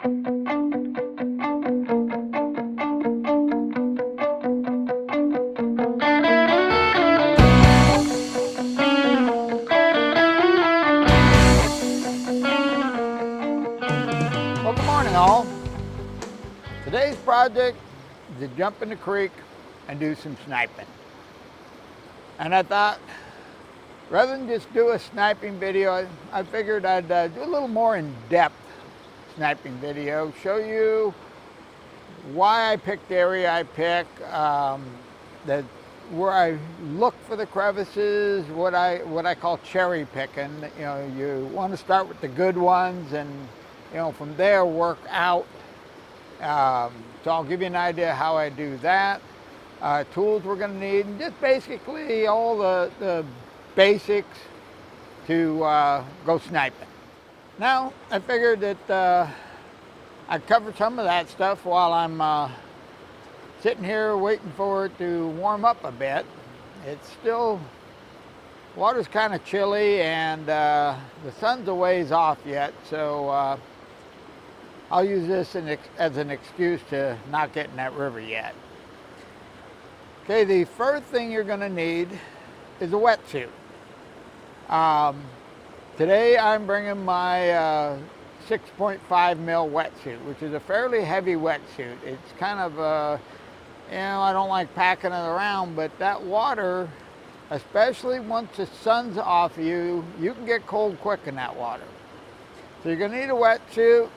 Well, good morning all. Today's project is to jump in the creek and do some sniping. And I thought, rather than just do a sniping video, I figured I'd do a little more in-depth sniping video, show you why I picked the area I pick, where I look for the crevices, what I call cherry picking. You know, you want to start with the good ones and from there work out. So I'll give you an idea how I do that. Tools we're going to need, and just basically all the basics to go sniping. Now, I figured that I'd cover some of that stuff while I'm sitting here waiting for it to warm up a bit. It's still, water's kind of chilly and the sun's a ways off yet, so I'll use this as an excuse to not get in that river yet. Okay, the first thing you're going to need is a wetsuit. Today I'm bringing my 6.5 mil wetsuit, which is a fairly heavy wetsuit. It's kind of, I don't like packing it around, but that water, especially once the sun's off you, you can get cold quick in that water. So you're going to need a wetsuit,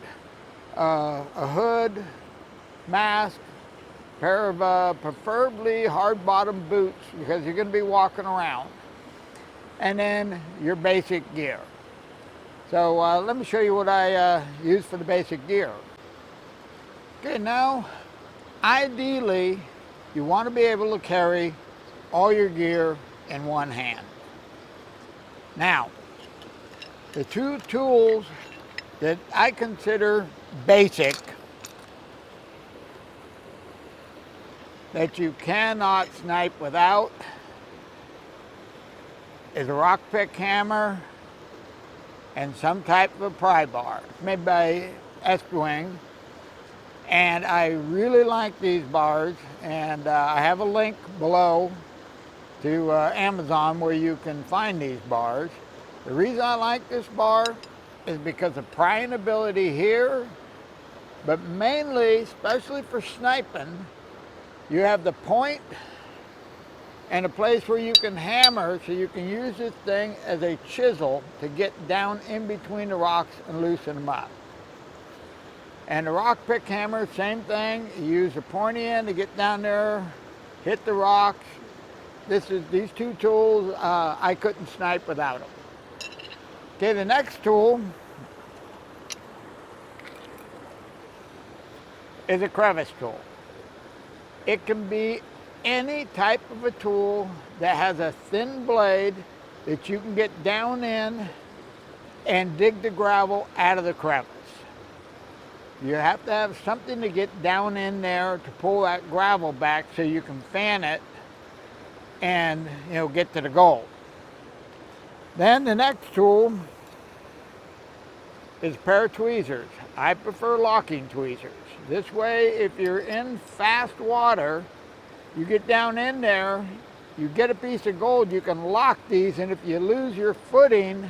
a hood, mask, pair of preferably hard-bottom boots because you're going to be walking around, and then your basic gear. So let me show you what I use for the basic gear. Okay, now ideally you want to be able to carry all your gear in one hand. Now, the two tools that I consider basic that you cannot snipe without is a rock pick hammer and some type of a pry bar. It's made by Wing, and I really like these bars, and I have a link below to Amazon where you can find these bars. The reason I like this bar is because of prying ability here, but mainly, especially for sniping, you have the point and a place where you can hammer, so you can use this thing as a chisel to get down in between the rocks and loosen them up. And the rock pick hammer, same thing. You use the pointy end to get down there, hit the rocks. These two tools, I couldn't snipe without them. Okay, the next tool is a crevice tool. It can be any type of a tool that has a thin blade that you can get down in and dig the gravel out of the crevice. You have to have something to get down in there to pull that gravel back so you can fan it and get to the goal. Then the next tool is a pair of tweezers. I prefer locking tweezers. This way, if you're in fast water, you get down in there, you get a piece of gold, you can lock these, and if you lose your footing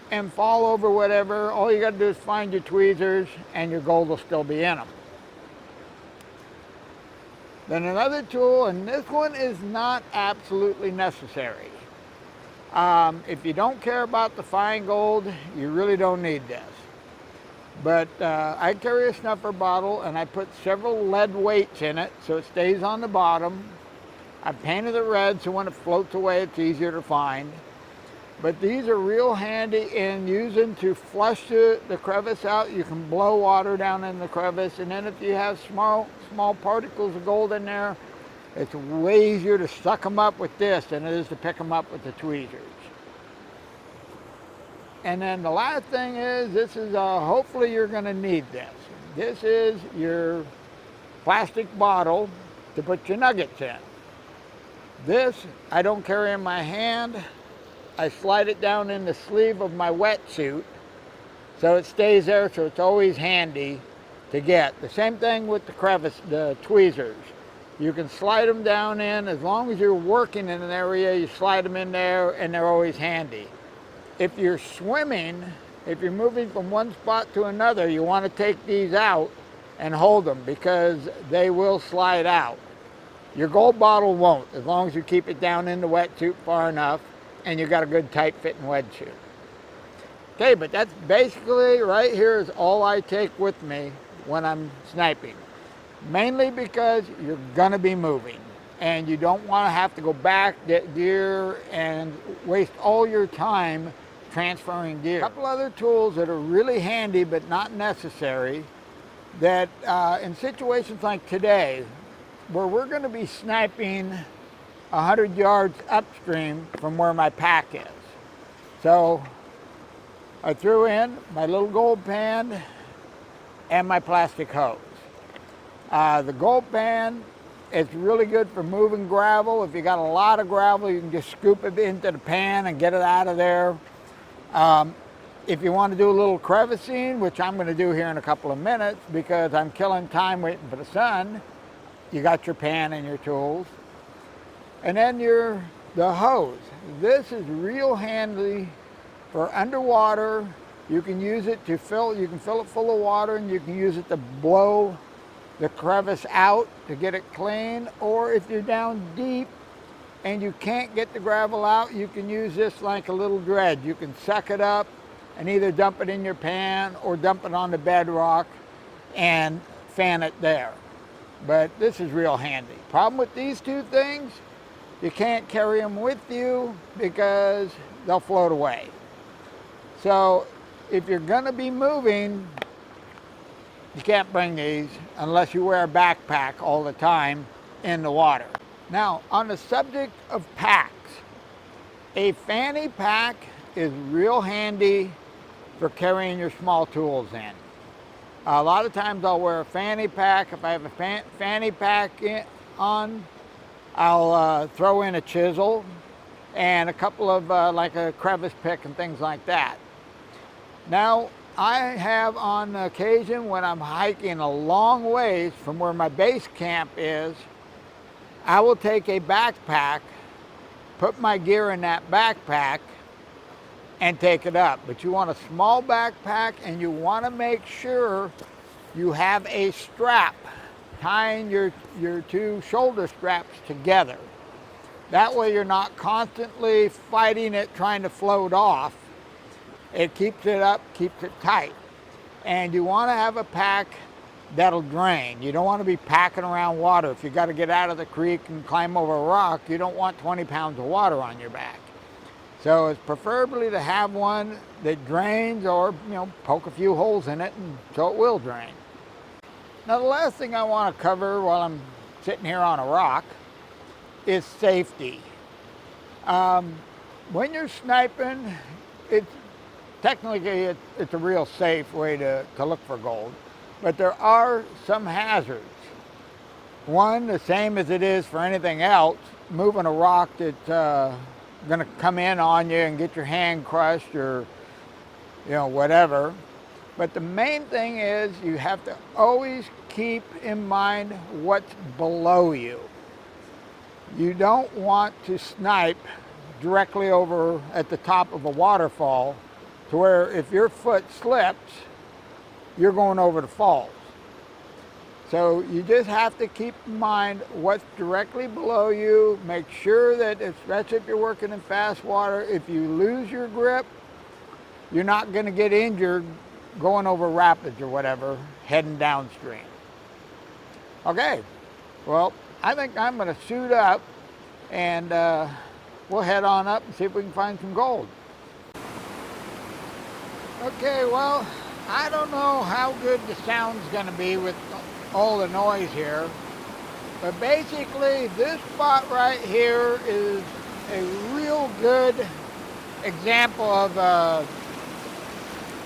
and fall over whatever, all you got to do is find your tweezers and your gold will still be in them. Then another tool, and this one is not absolutely necessary. If you don't care about the fine gold, you really don't need this. But I carry a snuffer bottle and I put several lead weights in it so it stays on the bottom. I painted it red so when it floats away it's easier to find. But these are real handy in using to flush the crevice out. You can blow water down in the crevice, and then if you have small particles of gold in there, it's way easier to suck them up with this than it is to pick them up with the tweezers. And then the last thing is, this is, hopefully you're going to need this. This is your plastic bottle to put your nuggets in. This I don't carry in my hand. I slide it down in the sleeve of my wetsuit So it stays there, so it's always handy to get. The same thing with the crevice, the tweezers. You can slide them down in, as long as you're working in an area, you slide them in there and they're always handy. If you're swimming, if you're moving from one spot to another, you want to take these out and hold them because they will slide out. Your gold bottle won't, as long as you keep it down in the wetsuit far enough and you got a good tight fitting wetsuit. Okay, but that's basically right here is all I take with me when I'm sniping. Mainly because you're gonna be moving and you don't want to have to go back, get gear, and waste all your time transferring gear. A couple other tools that are really handy but not necessary that in situations like today, where we're going to be sniping 100 yards upstream from where my pack is. So I threw in my little gold pan and my plastic hose. The gold pan is really good for moving gravel. If you got a lot of gravel, you can just scoop it into the pan and get it out of there. If you want to do a little crevicing, which I'm going to do here in a couple of minutes because I'm killing time waiting for the sun, you got your pan and your tools. And then the hose. This is real handy for underwater. You can use it to fill it full of water, and you can use it to blow the crevice out to get it clean. Or if you're down deep and you can't get the gravel out, you can use this like a little dredge. You can suck it up and either dump it in your pan or dump it on the bedrock and fan it there. But this is real handy. Problem with these two things, you can't carry them with you because they'll float away. So if you're gonna be moving, you can't bring these unless you wear a backpack all the time in the water. Now, on the subject of packs, a fanny pack is real handy for carrying your small tools in. A lot of times I'll wear a fanny pack. If I have a fanny pack on, I'll throw in a chisel and a couple of like a crevice pick and things like that. Now, I have on occasion when I'm hiking a long ways from where my base camp is, I will take a backpack, put my gear in that backpack, and take it up. But you want a small backpack, and you want to make sure you have a strap tying your two shoulder straps together. That way you're not constantly fighting it trying to float off. It keeps it up, keeps it tight. And you want to have a pack that'll drain. You don't want to be packing around water. If you got to get out of the creek and climb over a rock, you don't want 20 pounds of water on your back. So it's preferably to have one that drains, or poke a few holes in it and so it will drain. Now the last thing I want to cover while I'm sitting here on a rock is safety. When you're sniping, technically it's a real safe way to look for gold, but there are some hazards. One, the same as it is for anything else, moving a rock that's going to come in on you and get your hand crushed or whatever. But the main thing is you have to always keep in mind what's below you. You don't want to snipe directly over at the top of a waterfall to where if your foot slips, you're going over the falls. So you just have to keep in mind what's directly below you. Make sure that, especially if you're working in fast water, if you lose your grip, you're not going to get injured going over rapids or whatever, heading downstream. Okay, well, I think I'm going to suit up and we'll head on up and see if we can find some gold. Okay, well, I don't know how good the sound's going to be with all the noise here, but basically this spot right here is a real good example of a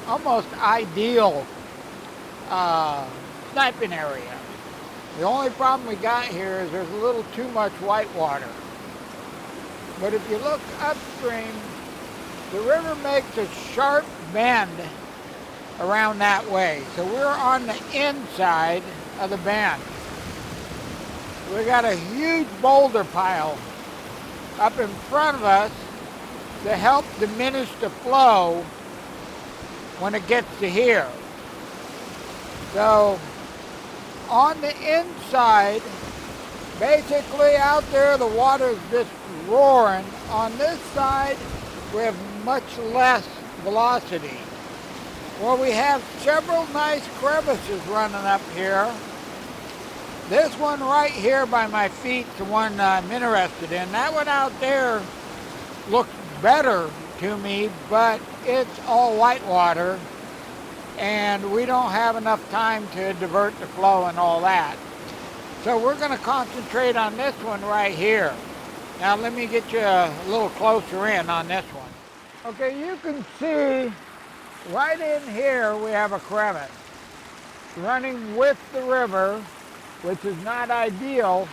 almost ideal sniping area. The only problem we got here is there's a little too much white water. But if you look upstream, the river makes a sharp bend around that way. So we're on the inside of the bend. We got a huge boulder pile up in front of us to help diminish the flow when it gets to here. So on the inside, basically out there the water's just roaring. On this side we have much less velocity. Well, we have several nice crevices running up here. This one right here by my feet is the one I'm interested in. That one out there looks better to me, but it's all white water and we don't have enough time to divert the flow and all that. So we're going to concentrate on this one right here. Now let me get you a little closer in on this one. Okay, you can see right in here we have a crevice running with the river, which is not ideal,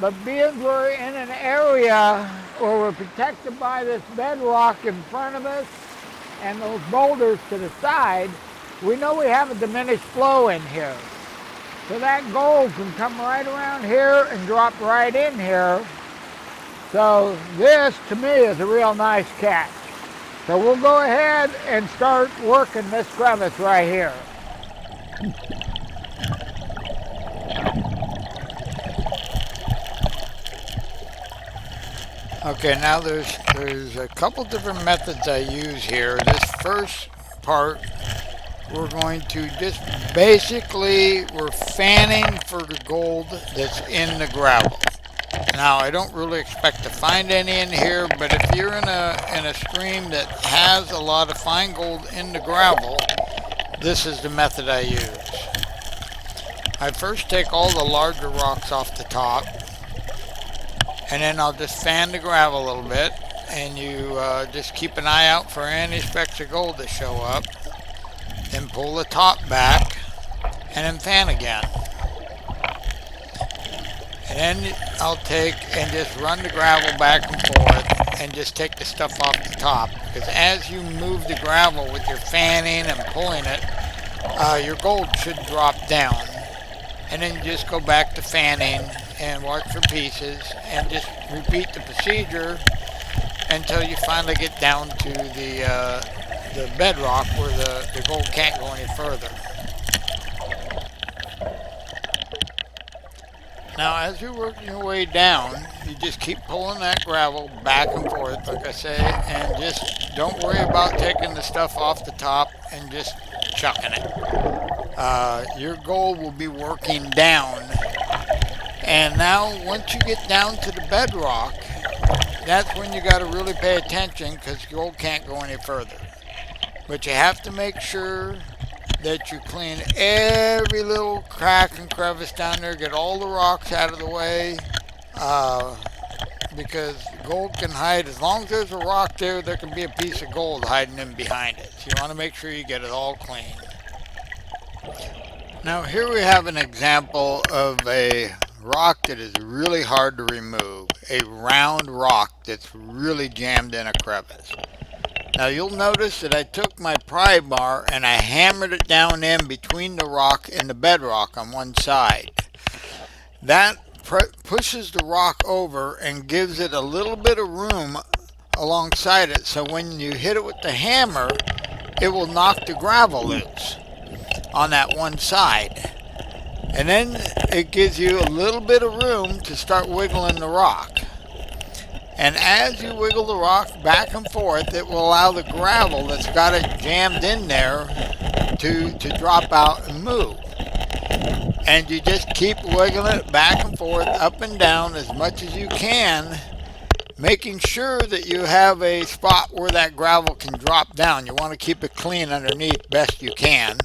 but being we're in an area where we're protected by this bedrock in front of us and those boulders to the side, we know we have a diminished flow in here. So that gold can come right around here and drop right in here. So this, to me, is a real nice catch. So we'll go ahead and start working this crevice right here. Okay, now there's a couple different methods I use here. This first part, we're going to just basically, we're fanning for the gold that's in the gravel. Now, I don't really expect to find any in here, but if you're in a stream that has a lot of fine gold in the gravel, this is the method I use. I first take all the larger rocks off the top, and then I'll just fan the gravel a little bit, and you just keep an eye out for any specks of gold that show up. Then pull the top back, and then fan again. And then I'll take and just run the gravel back and forth, and just take the stuff off the top. Because as you move the gravel with your fanning and pulling it, your gold should drop down. And then you just go back to fanning and watch for pieces, and just repeat the procedure until you finally get down to the bedrock where the gold can't go any further. Now as you're working your way down, you just keep pulling that gravel back and forth, like I say, and just don't worry about taking the stuff off the top and just chucking it. Your gold will be working down. And now once you get down to the bedrock, that's when you got to really pay attention, because gold can't go any further. But you have to make sure that you clean every little crack and crevice down there, get all the rocks out of the way, because gold can hide. As long as there's a rock there, there can be a piece of gold hiding in behind it. So you want to make sure you get it all clean. Now here we have an example of a rock that is really hard to remove, a round rock that's really jammed in a crevice. Now you'll notice that I took my pry bar and I hammered it down in between the rock and the bedrock on one side. That pushes the rock over and gives it a little bit of room alongside it, so when you hit it with the hammer, it will knock the gravel loose on that one side. And then it gives you a little bit of room to start wiggling the rock. And as you wiggle the rock back and forth, it will allow the gravel that's got it jammed in there to drop out and move. And you just keep wiggling it back and forth, up and down as much as you can, making sure that you have a spot where that gravel can drop down. You want to keep it clean underneath best you can.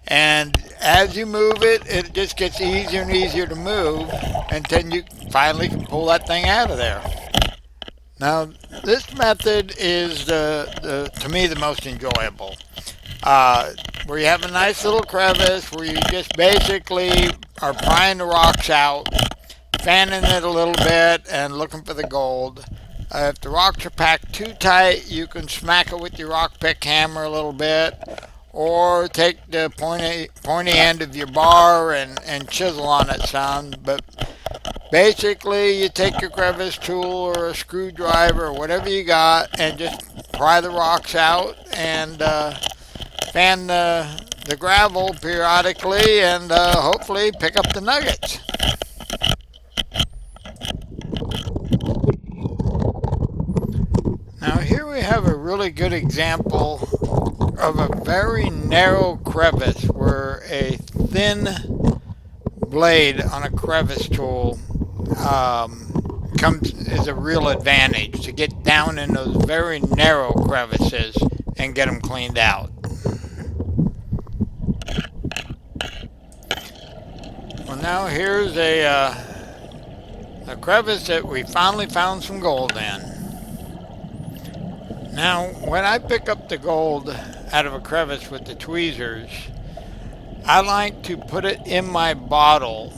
And as you move it, it just gets easier and easier to move until you finally can pull that thing out of there. Now, this method is, to me, the most enjoyable. Where you have a nice little crevice where you just basically are prying the rocks out, fanning it a little bit, and looking for the gold. If the rocks are packed too tight, you can smack it with your rock pick hammer a little bit. or take the pointy end of your bar and chisel on it some. But basically, you take your crevice tool or a screwdriver or whatever you got and just pry the rocks out and fan the gravel periodically and hopefully pick up the nuggets. Now here we have a really good example of a very narrow crevice where a thin blade on a crevice tool comes is a real advantage to get down in those very narrow crevices and get them cleaned out. Well, now here's a crevice that we finally found some gold in. Now, when I pick up the gold out of a crevice with the tweezers, I like to put it in my bottle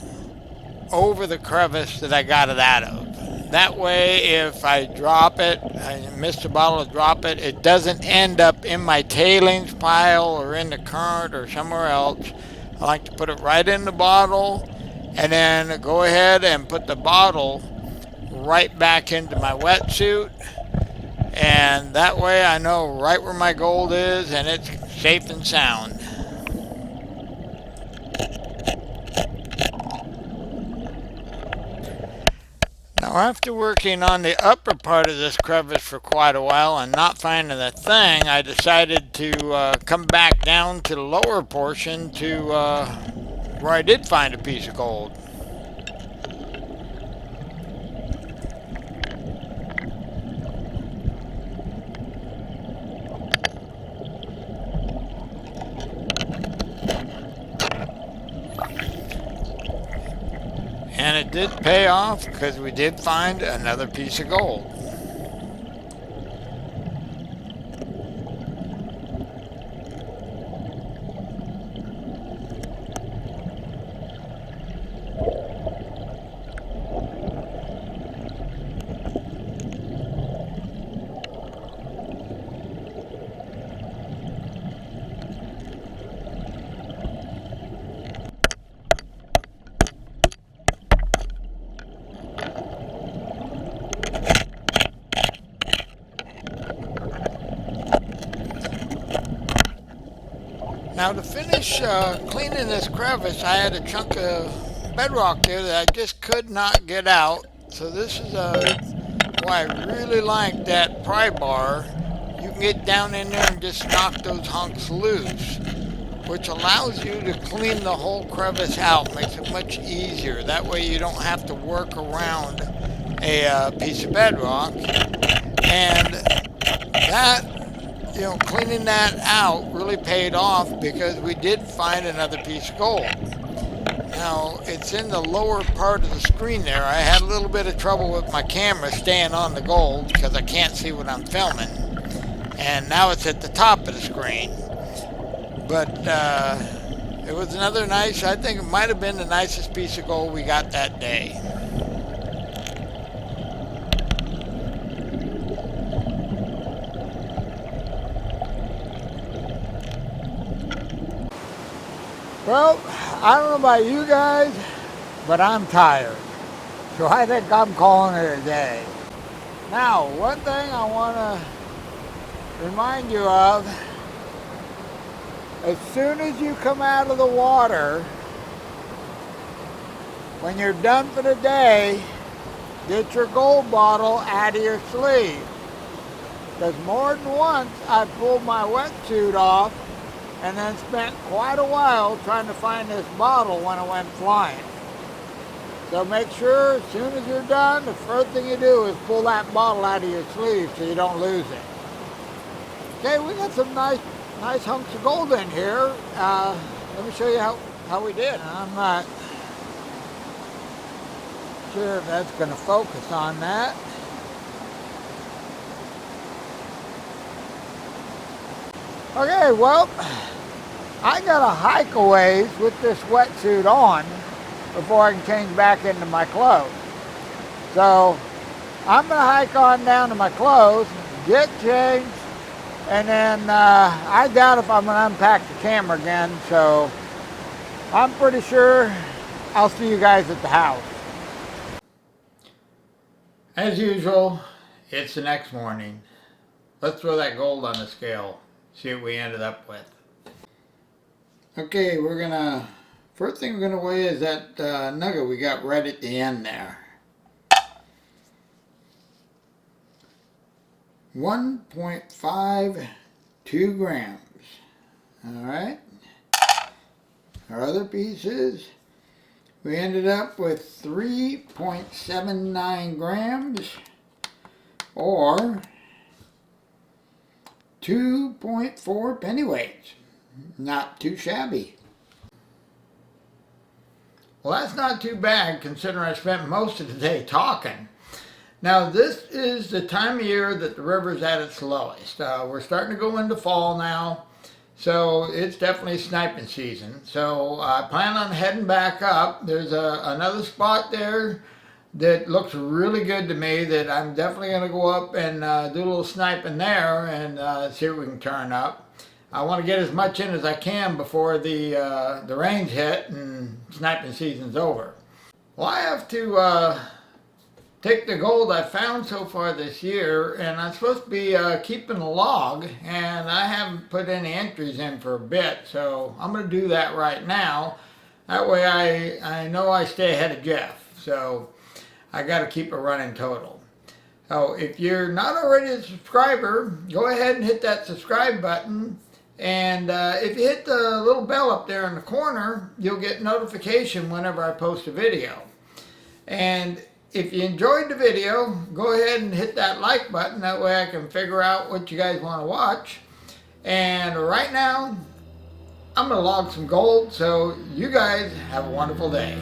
over the crevice that I got it out of. That way, if I drop it, I miss the bottle to drop it, it doesn't end up in my tailings pile or in the current or somewhere else. I like to put it right in the bottle and then go ahead and put the bottle right back into my wetsuit. And that way I know right where my gold is and it's safe and sound. Now, after working on the upper part of this crevice for quite a while and not finding a thing, I decided to come back down to the lower portion to where I did find a piece of gold. And it did pay off because we did find another piece of gold. Now to finish cleaning this crevice, I had a chunk of bedrock there that I just could not get out. So this is why I really like that pry bar. You can get down in there and just knock those hunks loose, which allows you to clean the whole crevice out. Makes it much easier. That way you don't have to work around a piece of bedrock. And that, cleaning that out really paid off because we did find another piece of gold. Now, it's in the lower part of the screen there. I had a little bit of trouble with my camera staying on the gold because I can't see what I'm filming. And now it's at the top of the screen. But it was another nice, I think it might have been the nicest piece of gold we got that day. Well, I don't know about you guys, but I'm tired. So I think I'm calling it a day. Now, one thing I want to remind you of, as soon as you come out of the water, when you're done for the day, get your gold bottle out of your sleeve. Because more than once, I pulled my wetsuit off and then spent quite a while trying to find this bottle when it went flying. So make sure as soon as you're done, the first thing you do is pull that bottle out of your sleeve so you don't lose it. Okay, we got some nice hunks of gold in here. Let me show you how we did. I'm not sure if that's going to focus on that. Okay, well, I got to hike a ways with this wetsuit on before I can change back into my clothes. So I'm going to hike on down to my clothes, get changed, And then I doubt if I'm going to unpack the camera again, so I'm pretty sure I'll see you guys at the house. As usual, it's the next morning. Let's throw that gold on the scale, see what we ended up with. Okay, first thing we're gonna weigh is that nugget we got right at the end there. 1.52 grams. All right. Our other pieces, we ended up with 3.79 grams, or 2.4 pennyweights. Not too shabby. Well, that's not too bad considering I spent most of the day talking. Now, this is the time of year that the river's at its lowest. We're starting to go into fall now, so it's definitely sniping season. So I plan on heading back up. There's another spot there that looks really good to me that I'm definitely going to go up and do a little sniping there and see what we can turn up. I want to get as much in as I can before the rains hit and sniping season's over. Well, I have to take the gold I found so far this year, and I'm supposed to be keeping a log, and I haven't put any entries in for a bit, so I'm going to do that right now. That way I know I stay ahead of Jeff, so I got to keep a running total. So if you're not already a subscriber, go ahead and hit that subscribe button, and if you hit the little bell up there in the corner, you'll get notification whenever I post a video. And if you enjoyed the video, go ahead and hit that like button. That way I can figure out what you guys want to watch. And right now, I'm going to log some gold. So you guys have a wonderful day.